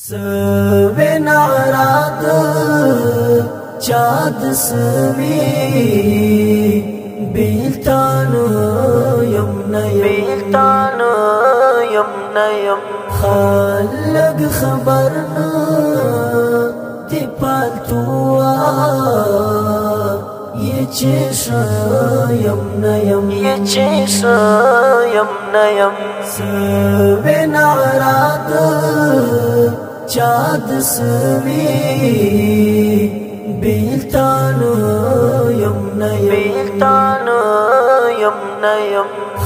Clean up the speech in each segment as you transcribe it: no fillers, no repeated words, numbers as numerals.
سوی نعراد چاد سوی بیلتانو یم نیم خالق خبرنا دی پالتوا یہ چیشا یم نیم سوی نعراد چاد سوی بیلتانو یم نیم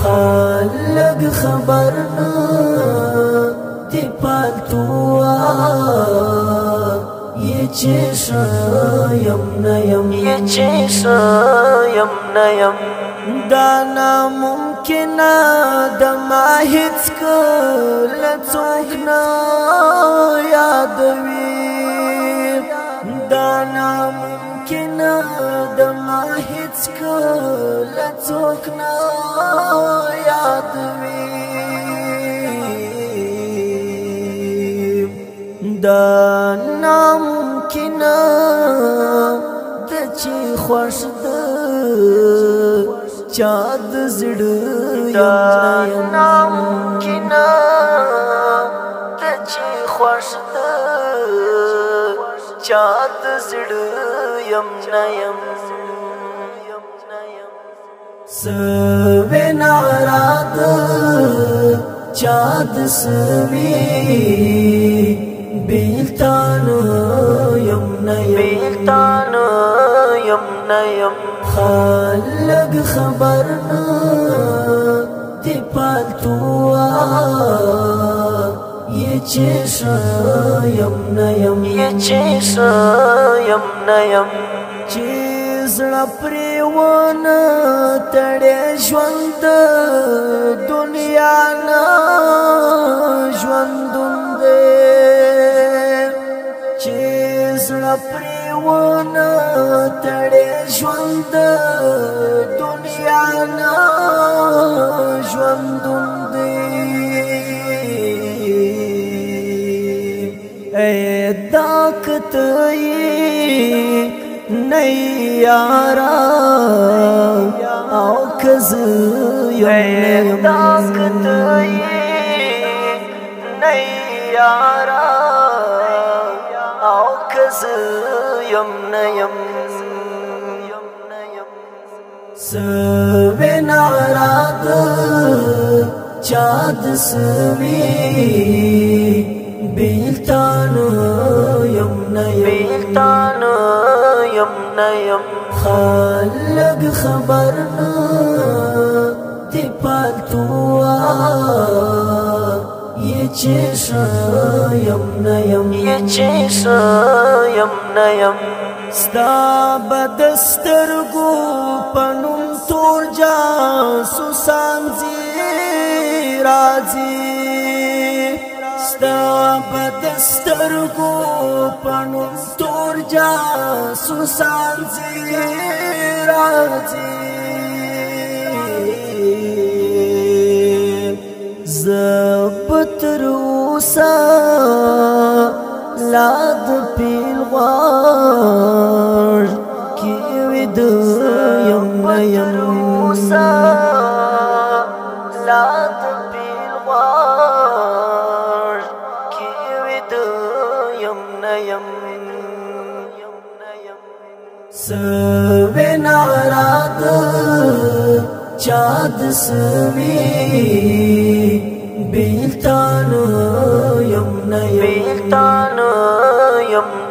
خالق خبرنا دی پالتوا یہ چیشا یم نیم دانا ممکنه دما هیڅ کله څوک نه یادوي دانا ممکنه دما هیڅ کله څوک نه یادوي دانا ممکنه د چې خوښ ده چاد زړه یم ناممکنه د چې خوښ ده چاد زړه یم سوی نعراد چاد سوی بیلتانو یم نیم خالق خبرنا دی پالتوا یہ چیشا یم نیم چیزڑا پریوانا تڑے ژوند دنیا نا ژوندون دے چیزڑا پریوانا تڑے ژوند دنیا نا ژوندون دے اے داکتئی نئی یارا او کز یم داکتئی نئی یارا او کز یم سوی نعراد چاد سوی بیلتانو یم نیم خالق خبرنا دی پالتوا یہ چیشا یم نیم ستا بدسترگو پنم تور جاسوسان راځي ستا بدسترگو پنم تور جاسوسان راځي زبتر اوسا لاد پیل غار کی وید یم اوسا لاد پیل غار کی وید یم سوی نعراد چاد سوی بیلتانو یم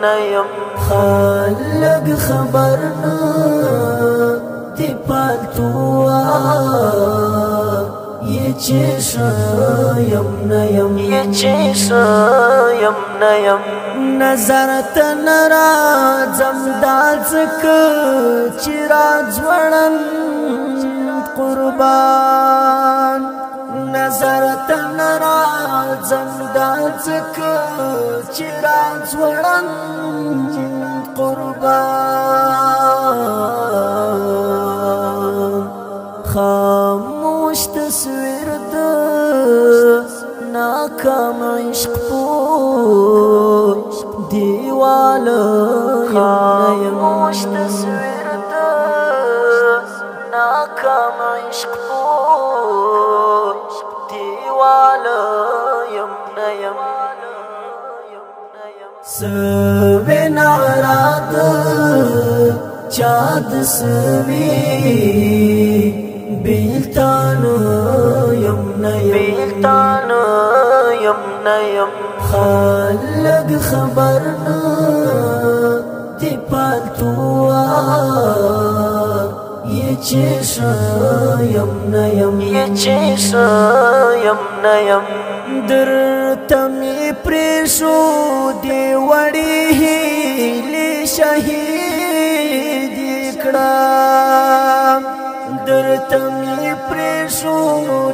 نیم خالق خبرنا دی پالتوا یہ چیشا یم نیم نظر تنرا زمداز چراز وڑن قربان نظر تنرا زمداز چراز وڑن قربان خاموش تصویر دا ناکام عشق پور سوی ناراد چاد سوی بیلتان یم نیم خالق خبرنا دی پالتوا یہ چیش یم نیم در تمی پریشو دی وڑی ہیلی شہید اکڑام در تمی پریشو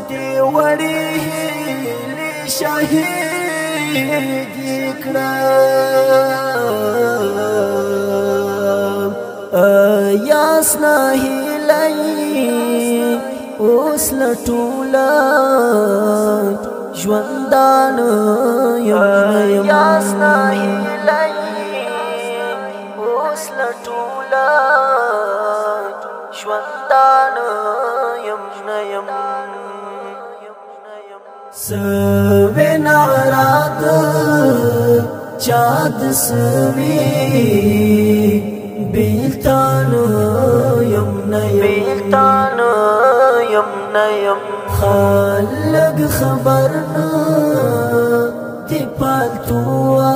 دی وڑی ہیلی شہید اکڑام ایاس ناہی لئی اوس لٹولا ژوندان یم یاس ناهی لئی اوس لټولا ژوندان یم سوی ناراد چاد سوی بیلتان یم نیم خالق خبرنا دی پالتوا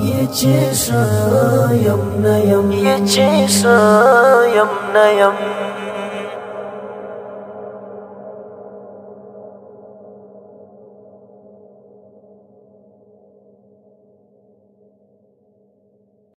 یہ چیش یم نیم